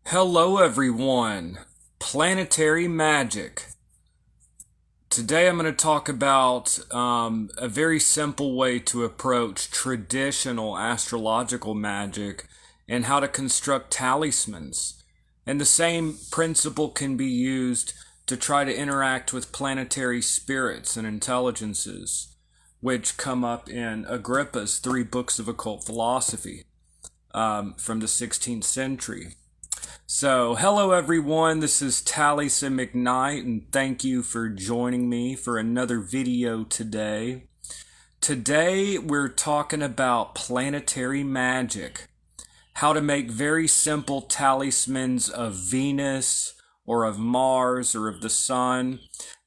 Hello everyone, Planetary Magic. Today I'm going to talk about a very simple way to approach traditional astrological magic and how to construct talismans. And the same principle can be used to try to interact with planetary spirits and intelligences, which come up in Agrippa's three books of occult philosophy from the 16th century. So, hello everyone, this is Taliesin McKnight, and thank you for joining me for another video today. Today, we're talking about planetary magic, how to make very simple talismans of Venus, or of Mars, or of the Sun.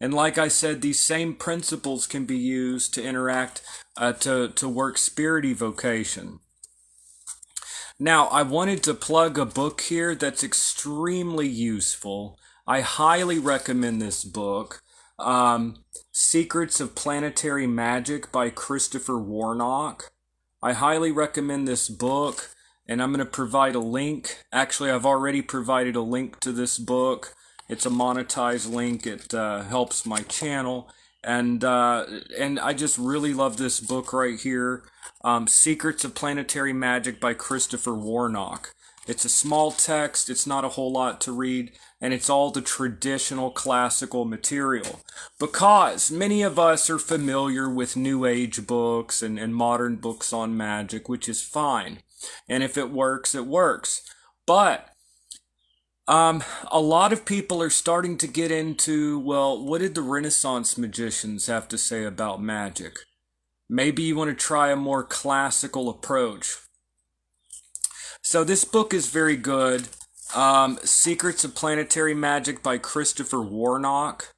And like I said, these same principles can be used to interact, to work spirit evocation. Now, I wanted to plug a book here that's extremely useful. I highly recommend this book. Secrets of Planetary Magic by Christopher Warnock. I highly recommend this book, and I'm going to provide a link. Actually, I've already provided a link to this book. It's a monetized link. It helps my channel. And I just really love this book right here. Secrets of Planetary Magic by Christopher Warnock. It's a small text, it's not a whole lot to read, and it's all the traditional classical material. Because many of us are familiar with New Age books and modern books on magic, which is fine. And if it works, it works. But a lot of people are starting to get into, well, what did the Renaissance magicians have to say about magic? Maybe you want to try a more classical approach. So this book is very good. Secrets of Planetary Magic by Christopher Warnock.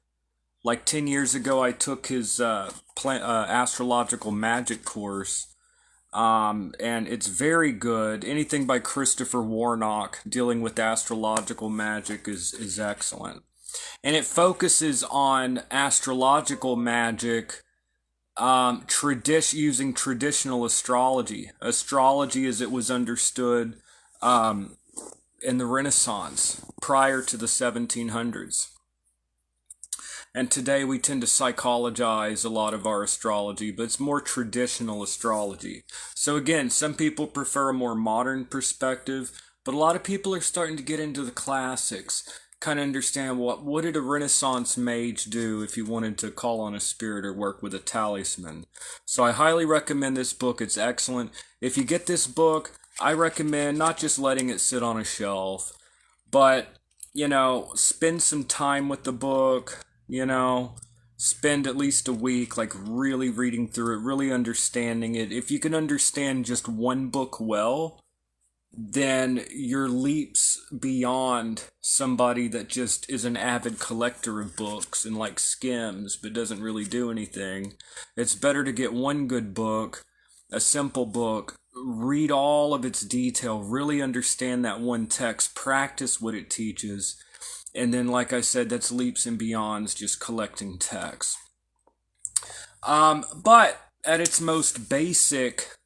Like 10 years ago, I took his astrological magic course. And it's very good. Anything by Christopher Warnock dealing with astrological magic is excellent. And it focuses on astrological magic using traditional astrology as it was understood in the Renaissance prior to the 1700s. And today we tend to psychologize a lot of our astrology, but it's more traditional astrology. So again, some people prefer a more modern perspective, but a lot of people are starting to get into the classics, kind of understand what did a Renaissance mage do if he wanted to call on a spirit or work with a talisman. So I highly recommend this book. It's excellent. If you get this book, I recommend not just letting it sit on a shelf, but, spend some time with the book, spend at least a week, like really reading through it, really understanding it. If you can understand just one book well, then you're leaps beyond somebody that just is an avid collector of books and like skims but doesn't really do anything. It's better to get one good book, a simple book, read all of its detail, really understand that one text, practice what it teaches, and then, like I said, that's leaps and beyonds just collecting text. But at its most basic,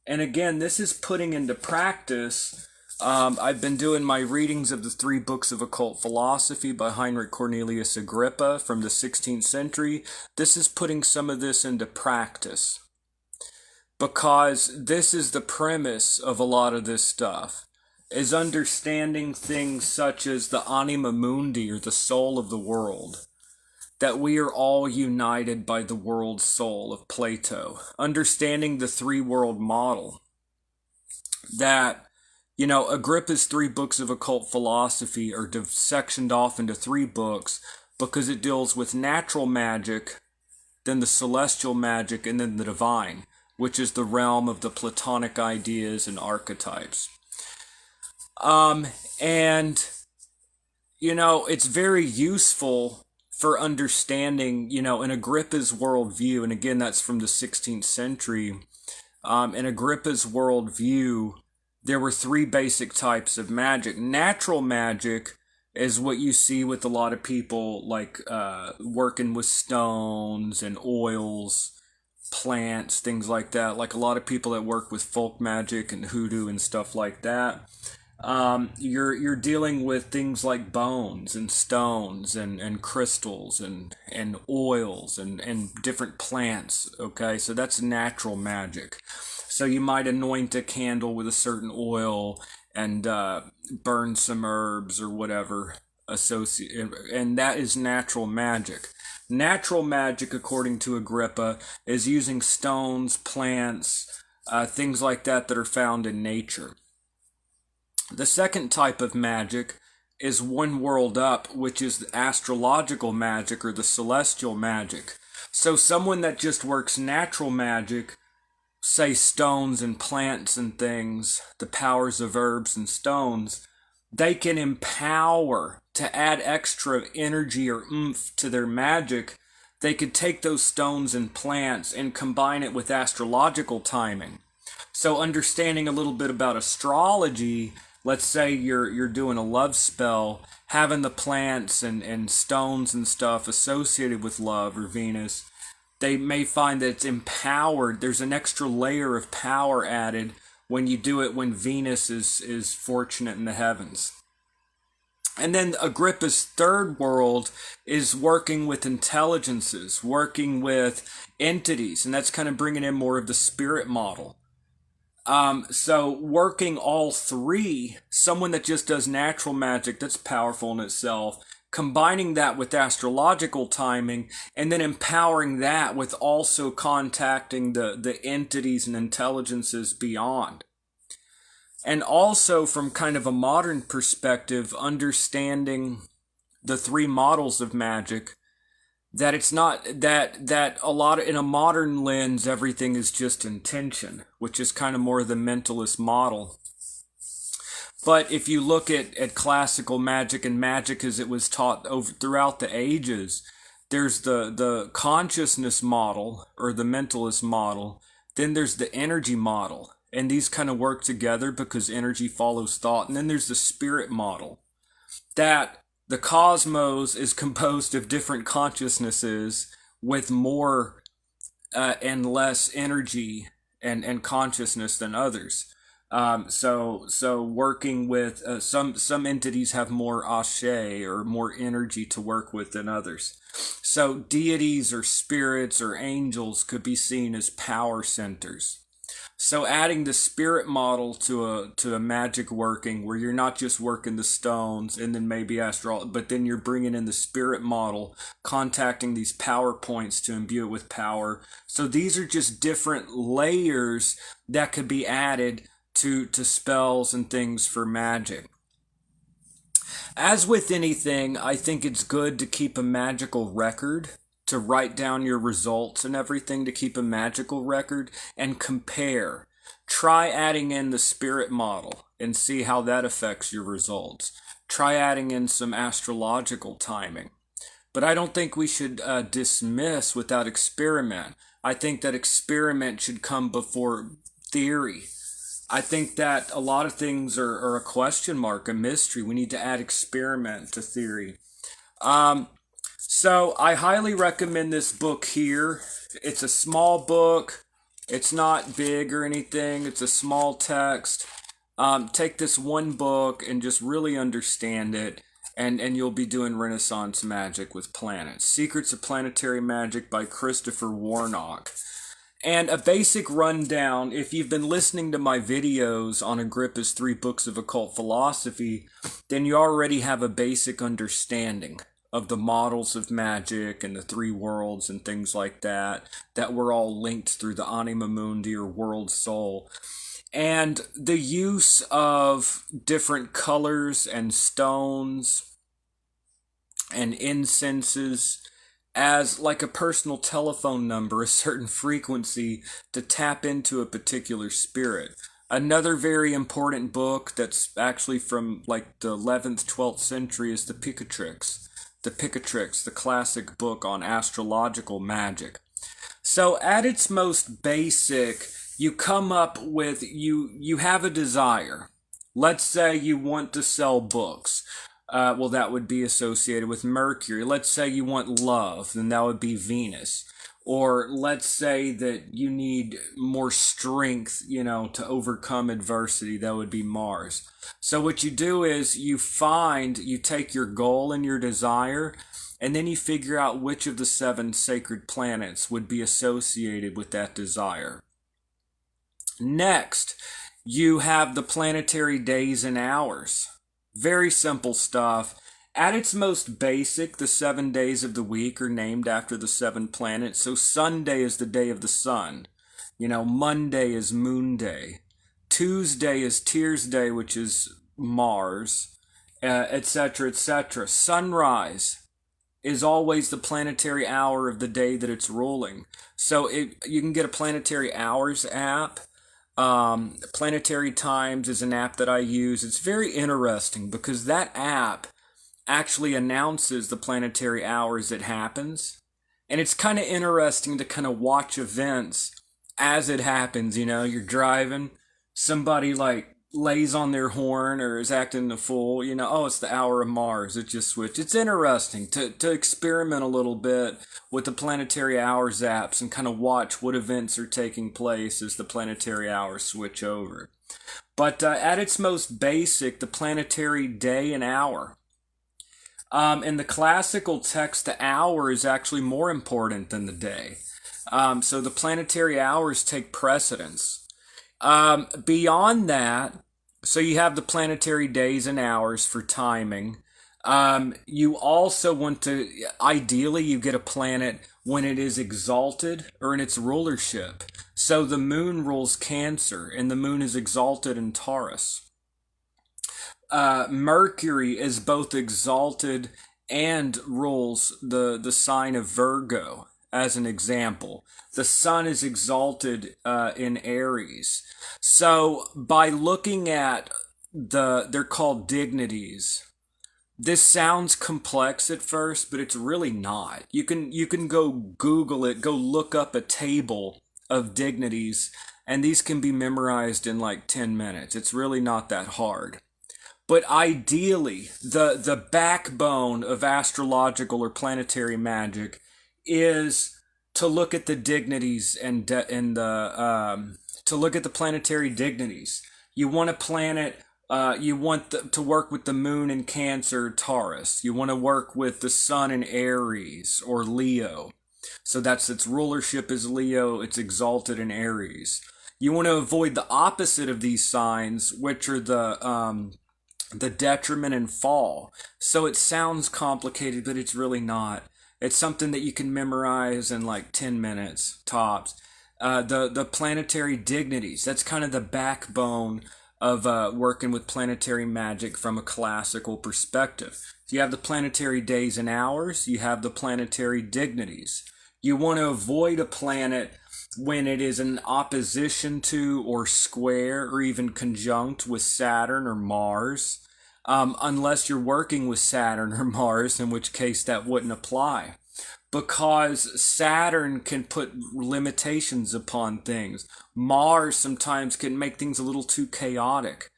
and again, this is putting into practice. I've been doing my readings of the three books of occult philosophy by Heinrich Cornelius Agrippa from the 16th century. This is putting some of this into practice. Because this is the premise of a lot of this stuff, is understanding things such as the anima mundi, or the soul of the world. That we are all united by the world soul of Plato. Understanding the three-world model. That, Agrippa's three books of occult philosophy are sectioned off into three books because it deals with natural magic, then the celestial magic, and then the divine, which is the realm of the Platonic ideas and archetypes. It's very useful for understanding, in Agrippa's worldview, and again, that's from the 16th century. In Agrippa's worldview, there were three basic types of magic. Natural magic is what you see with a lot of people, like working with stones and oils, plants, things like that. Like a lot of people that work with folk magic and hoodoo and stuff like that. You're dealing with things like bones and stones and crystals and oils and different plants. Okay, so that's natural magic. So you might anoint a candle with a certain oil and burn some herbs or whatever associate, and that is natural magic. Natural magic, according to Agrippa, is using stones, plants, things like that are found in nature. The second type of magic is one world up, which is the astrological magic or the celestial magic. So someone that just works natural magic, say stones and plants and things, the powers of herbs and stones, they can empower to add extra energy or oomph to their magic. They could take those stones and plants and combine it with astrological timing. So understanding a little bit about astrology, let's say you're doing a love spell, having the plants and stones and stuff associated with love or Venus, they may find that it's empowered. There's an extra layer of power added when you do it when Venus is fortunate in the heavens. And then Agrippa's third world is working with intelligences, working with entities, and that's kind of bringing in more of the spirit model. So working all three, someone that just does natural magic that's powerful in itself, combining that with astrological timing, and then empowering that with also contacting the entities and intelligences beyond. And also from kind of a modern perspective, understanding the three models of magic, that it's not that a lot of, in a modern lens, everything is just intention, which is kind of more the mentalist model. But if you look at classical magic and magic as it was taught over throughout the ages, there's the consciousness model or the mentalist model, then there's the energy model, and these kind of work together because energy follows thought, and then there's the spirit model, that the cosmos is composed of different consciousnesses with more and less energy and consciousness than others. So working with some entities have more ashe or more energy to work with than others. So deities or spirits or angels could be seen as power centers. So adding the spirit model to a magic working where you're not just working the stones and then maybe astral, but then you're bringing in the spirit model, contacting these power points to imbue it with power. So these are just different layers that could be added to spells and things for magic. As with anything, I think it's good to keep a magical record, to write down your results and everything, to keep a magical record and compare. Try adding in the spirit model and see how that affects your results. Try adding in some astrological timing. But I don't think we should dismiss without experiment. I think that experiment should come before theory. I think that a lot of things are a question mark, a mystery. We need to add experiment to theory. So I highly recommend this book here. It's a small book. It's not big or anything. It's a small text. Take this one book and just really understand it, and you'll be doing Renaissance magic with planets. Secrets of Planetary Magic by Christopher Warnock. And a basic rundown, if you've been listening to my videos on Agrippa's 3 books of occult philosophy, then you already have a basic understanding of the models of magic and the 3 worlds and things like that were all linked through the anima mundi or world soul. And the use of different colors and stones and incenses as like a personal telephone number, a certain frequency to tap into a particular spirit. Another very important book that's actually from like the 11th, 12th century is the Picatrix. The classic book on astrological magic. So at its most basic, you come up with, you have a desire. Let's say you want to sell books. That would be associated with Mercury. Let's say you want love, then that would be Venus. Or let's say that you need more strength, to overcome adversity. That would be Mars. So what you do is you take your goal and your desire, and then you figure out which of the seven sacred planets would be associated with that desire. Next, you have the planetary days and hours. Very simple stuff. At its most basic, the 7 days of the week are named after the seven planets. So Sunday is the day of the sun. Monday is Moon Day. Tuesday is Tears Day, which is Mars, etc., etc. Sunrise is always the planetary hour of the day that it's ruling. So you can get a planetary hours app. Planetary Times is an app that I use. It's very interesting because that app actually announces the planetary hours it happens. And it's kind of interesting to kind of watch events as it happens. You're driving, somebody like lays on their horn or is acting a fool, oh, it's the hour of Mars. It just switched. It's interesting to experiment a little bit with the planetary hours apps and kind of watch what events are taking place as the planetary hours switch over. But at its most basic, the planetary day and hour. In the classical text, the hour is actually more important than the day. So the planetary hours take precedence. Beyond that, so you have the planetary days and hours for timing. You also want to, ideally, you get a planet when it is exalted or in its rulership. So the moon rules Cancer, and the moon is exalted in Taurus. Mercury is both exalted and rules the sign of Virgo, as an example. The sun is exalted in Aries. So by looking at they're called dignities. This sounds complex at first, but it's really not. You can go Google it, go look up a table of dignities, and these can be memorized in like 10 minutes. It's really not that hard. But ideally, the backbone of astrological or planetary magic is to look at the dignities and to look at the planetary dignities. You want a planet. You want to work with the moon in Cancer, Taurus. You want to work with the sun in Aries or Leo. So that's its rulership is Leo. It's exalted in Aries. You want to avoid the opposite of these signs, which are the detriment and fall. So it sounds complicated, but it's really not. It's something that you can memorize in like 10 minutes tops. The planetary dignities, that's kind of the backbone of working with planetary magic from a classical perspective. So you have the planetary days and hours, you have the planetary dignities. You want to avoid a planet when it is in opposition to or square or even conjunct with Saturn or Mars, unless you're working with Saturn or Mars, in which case that wouldn't apply. Because Saturn can put limitations upon things. Mars sometimes can make things a little too chaotic.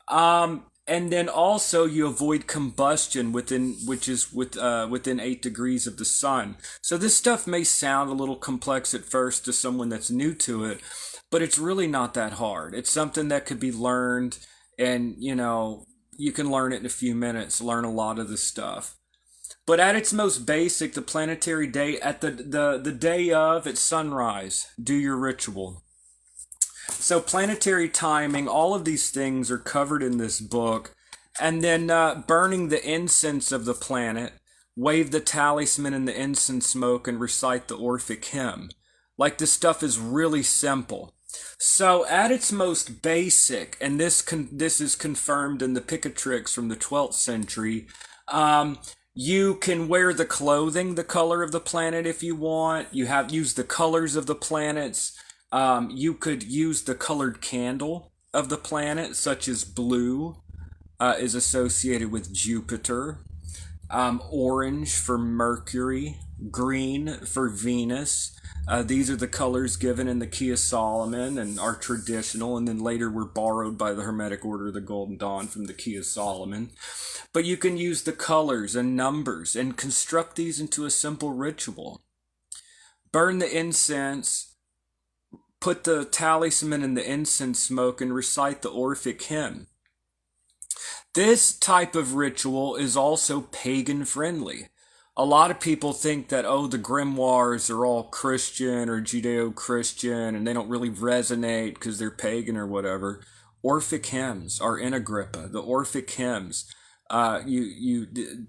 And then also you avoid combustion within 8 degrees of the sun. So this stuff may sound a little complex at first to someone that's new to it, but it's really not that hard. It's something that could be learned, and you can learn it in a few minutes, learn a lot of this stuff. But at its most basic, the planetary day, at the day of, at sunrise, do your ritual. So planetary timing, all of these things are covered in this book. And then burning the incense of the planet, wave the talisman in the incense smoke, and recite the Orphic hymn. Like, this stuff is really simple. So at its most basic, and this is confirmed in the Picatrix from the 12th century, you can wear the clothing, the color of the planet if you want. Use the colors of the planets. You could use the colored candle of the planet, such as blue is associated with Jupiter, orange for Mercury, green for Venus. These are the colors given in the Key of Solomon and are traditional, and then later were borrowed by the Hermetic Order of the Golden Dawn from the Key of Solomon. But you can use the colors and numbers and construct these into a simple ritual. burn the incense, put the talisman in the incense smoke, and recite the Orphic hymn. This type of ritual is also pagan friendly. A lot of people think that, oh, the grimoires are all Christian or Judeo-Christian and they don't really resonate because they're pagan or whatever. Orphic hymns are in Agrippa. The Orphic hymns,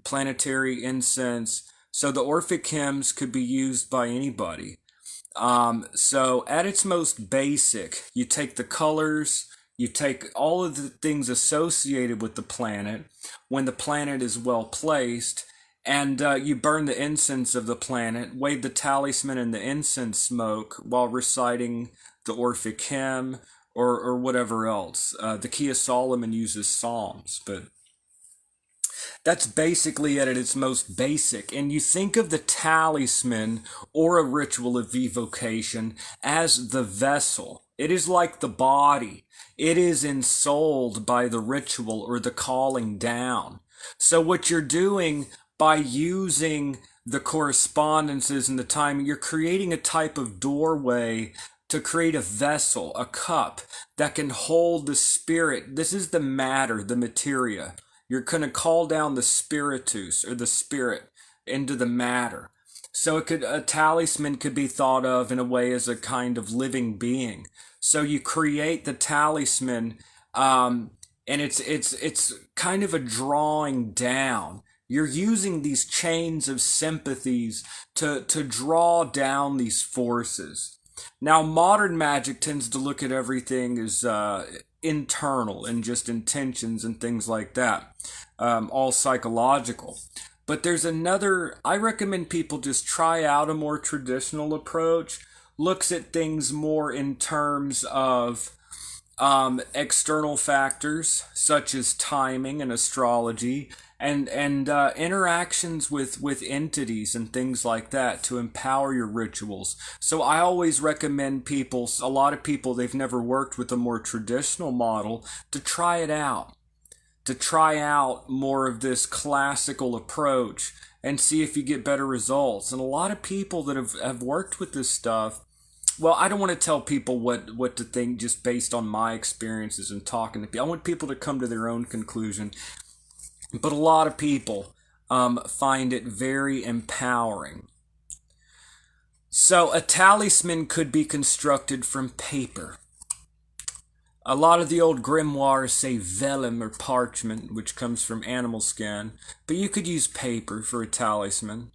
planetary incense. So the Orphic hymns could be used by anybody. So at its most basic, you take the colors, you take all of the things associated with the planet when the planet is well placed, and you burn the incense of the planet, wave the talisman in the incense smoke while reciting the Orphic hymn or whatever else. The Key of Solomon uses psalms, but that's basically at its most basic. And you think of the talisman or a ritual of evocation as the vessel. It is like the body. It is ensouled by the ritual or the calling down. So what you're doing by using the correspondences and the timing, you're creating a type of doorway to create a vessel, a cup that can hold the spirit. This is the matter, the materia. You're going to call down the spiritus or the spirit into the matter. So a talisman could be thought of in a way as a kind of living being. So you create the talisman, and it's kind of a drawing down. You're using these chains of sympathies to draw down these forces. Now, modern magic tends to look at everything as internal and just intentions and things like that, all psychological. But there's another, I recommend people just try out a more traditional approach, looks at things more in terms of external factors such as timing and astrology and interactions with entities and things like that to empower your rituals. So I always recommend people, a lot of people, they've never worked with a more traditional model, to try it out, to try out more of this classical approach and see if you get better results. And a lot of people that have worked with this stuff, well, I don't want to tell people what to think just based on my experiences and talking to people. I want people to come to their own conclusion. But a lot of people find it very empowering. So a talisman could be constructed from paper. A lot of the old grimoires say vellum or parchment, which comes from animal skin, but you could use paper for a talisman.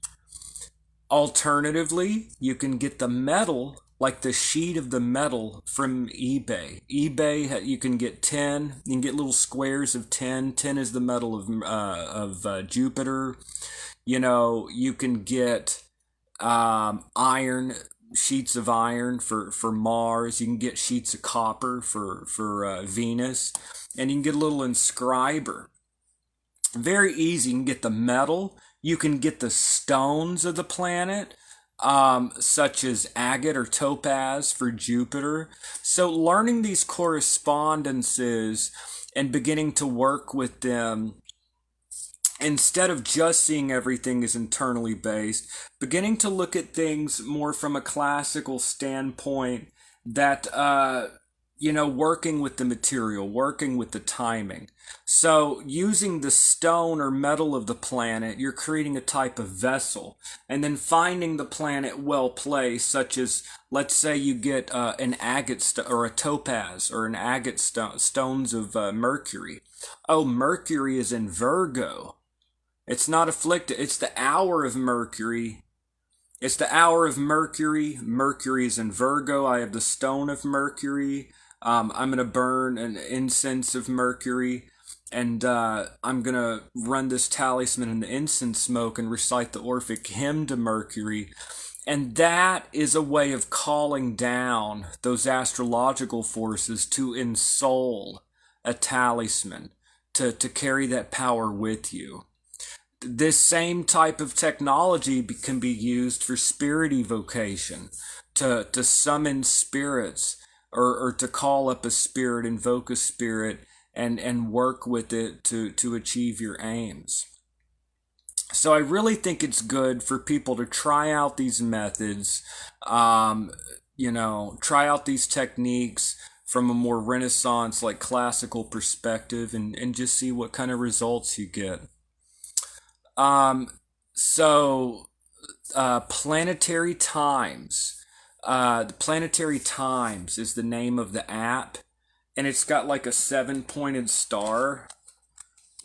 Alternatively, you can get the metal, like the sheet of the metal, from eBay. eBay, you can get tin. You can get little squares of tin. Tin is the metal of Jupiter. You know, you can get iron, sheets of iron for Mars. You can get sheets of copper for Venus. And you can get a little inscriber. Very easy. You can get the metal. You can get the stones of the planet, such as agate or topaz for Jupiter. So learning these correspondences and beginning to work with them, instead of just seeing everything as internally based, beginning to look at things more from a classical standpoint, that working with the material, working with the timing. So using the stone or metal of the planet, you're creating a type of vessel. And then finding the planet well placed, such as, let's say you get an agate or a topaz or an agate stones of Mercury. Oh, Mercury is in Virgo. It's not afflicted. It's the hour of Mercury. It's the hour of Mercury. Mercury is in Virgo. I have the stone of Mercury. I'm going to burn an incense of Mercury, and I'm going to run this talisman in the incense smoke and recite the Orphic hymn to Mercury. And that is a way of calling down those astrological forces to ensoul a talisman, to carry that power with you. This same type of technology can be used for spirit evocation, to summon spirits, or to call up a spirit, invoke a spirit, and work with it to achieve your aims. So I really think it's good for people to try out these methods, um, try out these techniques from a more Renaissance, like classical perspective, and just see what kind of results you get. Um, so, Planetary Times. The Planetary Times is the name of the app, and it's got like a seven-pointed star.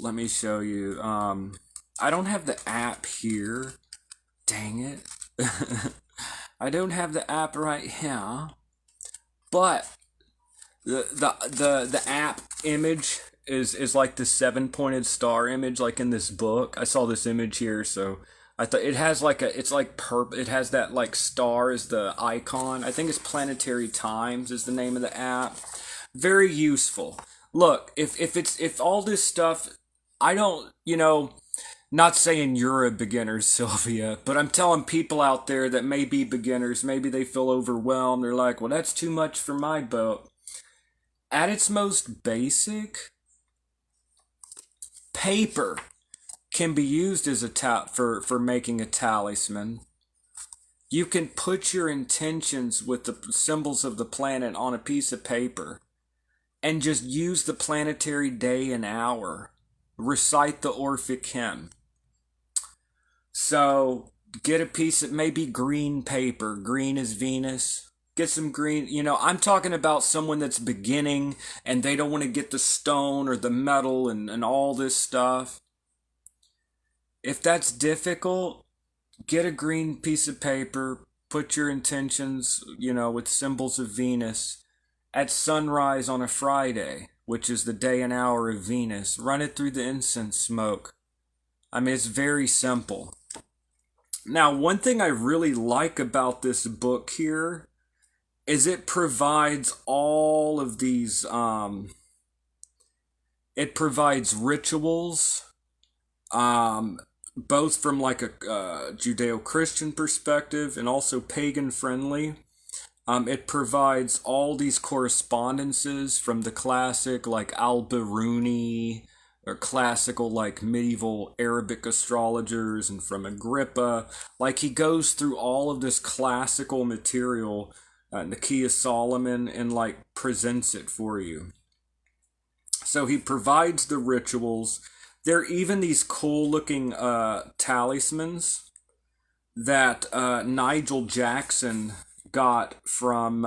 Let me show you. I don't have the app here. Dang it. I don't have the app right here. But the app image is like the seven-pointed star image, like in this book. I saw this image here, so I thought it has like it has that like star as the icon. I think it's Planetary Times is the name of the app. Very useful. Look, if all this stuff, I don't, not saying you're a beginner, Sylvia, but I'm telling people out there that may be beginners, maybe they feel overwhelmed. They're like, well, that's too much for my boat. At its most basic, paper can be used as for making a talisman. You can put your intentions with the symbols of the planet on a piece of paper and just use the planetary day and hour. Recite the Orphic hymn. So get a piece of maybe green paper. Green is Venus. Get some green. I'm talking about someone that's beginning and they don't want to get the stone or the metal and all this stuff. If that's difficult, get a green piece of paper. Put your intentions, with symbols of Venus at sunrise on a Friday, which is the day and hour of Venus. Run it through the incense smoke. I mean, it's very simple. Now, one thing I really like about this book here is it provides all of these, it provides rituals, both from like a Judeo-Christian perspective and also pagan-friendly. It provides all these correspondences from the classic, like Al-Biruni, or classical, like medieval Arabic astrologers, and from Agrippa. Like, he goes through all of this classical material, the Key of Solomon, and like presents it for you. So he provides the rituals. There are even these cool looking talismans that Nigel Jackson got from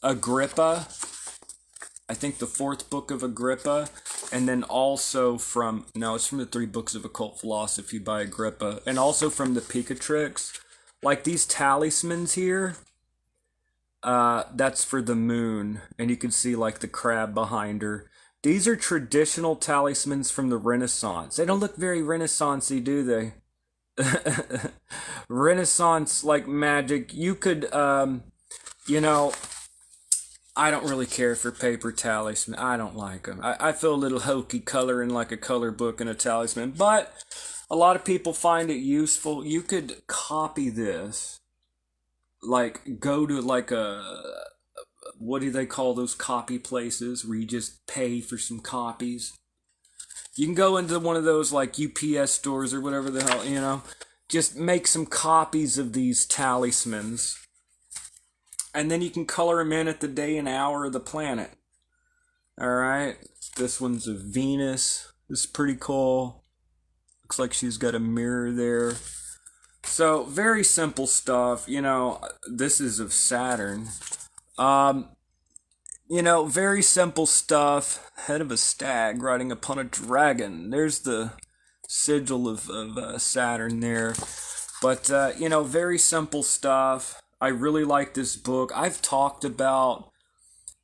Agrippa. I think the fourth book of Agrippa, and then also it's from the 3 books of occult philosophy by Agrippa, and also from the Picatrix. Like these talismans here, that's for the moon, and you can see like the crab behind her. These are traditional talismans from the Renaissance. They don't look very Renaissance-y, do they? Renaissance, like magic. You could, I don't really care for paper talisman. I don't like them. I feel a little hokey coloring like a color book and a talisman, but a lot of people find it useful. You could copy this, like go to like what do they call those copy places where you just pay for some copies? You can go into one of those like UPS stores or whatever the hell, just make some copies of these talismans. And then you can color them in at the day and hour of the planet. Alright, this one's a Venus. This is pretty cool. Looks like she's got a mirror there. So, very simple stuff. This is of Saturn. Very simple stuff. Head of a stag riding upon a dragon. There's the sigil of Saturn there. But, very simple stuff. I really like this book. I've talked about,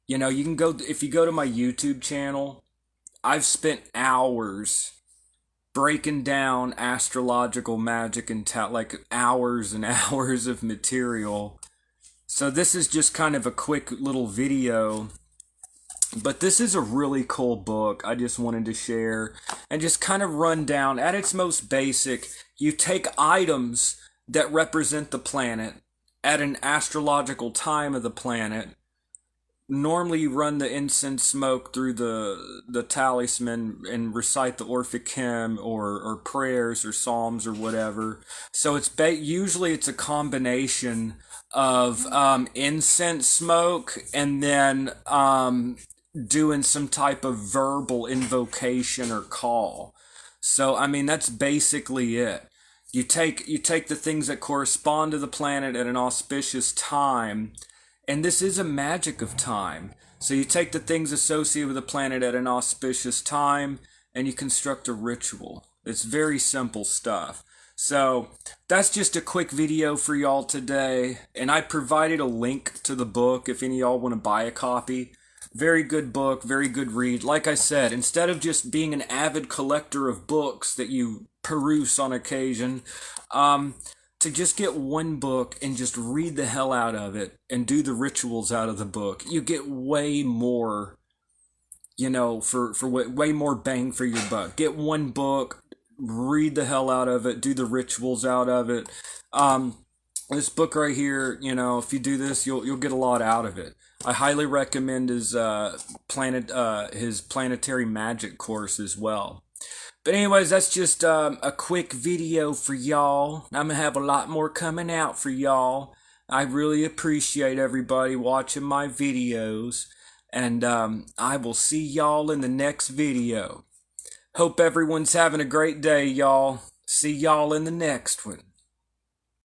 you can go, if you go to my YouTube channel, I've spent hours breaking down astrological magic and like hours and hours of material. So this is just kind of a quick little video, but this is a really cool book I just wanted to share and just kind of run down. At its most basic, you take items that represent the planet at an astrological time of the planet, normally you run the incense smoke through the talisman and recite the Orphic hymn or prayers or psalms or whatever. So usually it's a combination of incense smoke and then doing some type of verbal invocation or call. So I mean that's basically it. You take the things that correspond to the planet at an auspicious time, and this is a magic of time. So you take the things associated with the planet at an auspicious time and you construct a ritual. It's very simple stuff. So that's just a quick video for y'all today. And I provided a link to the book if any of y'all want to buy a copy. Very good book, very good read. Like I said, instead of just being an avid collector of books that you peruse on occasion, to just get one book and just read the hell out of it and do the rituals out of the book, you get way more, for way more bang for your buck. Get one book, read the hell out of it, do the rituals out of it. This book right here, if you do this, you'll get a lot out of it. I highly recommend his Planetary Magic course as well. But anyways, that's just a quick video for y'all. I'm going to have a lot more coming out for y'all. I really appreciate everybody watching my videos. And I will see y'all in the next video. Hope everyone's having a great day, y'all. See y'all in the next one.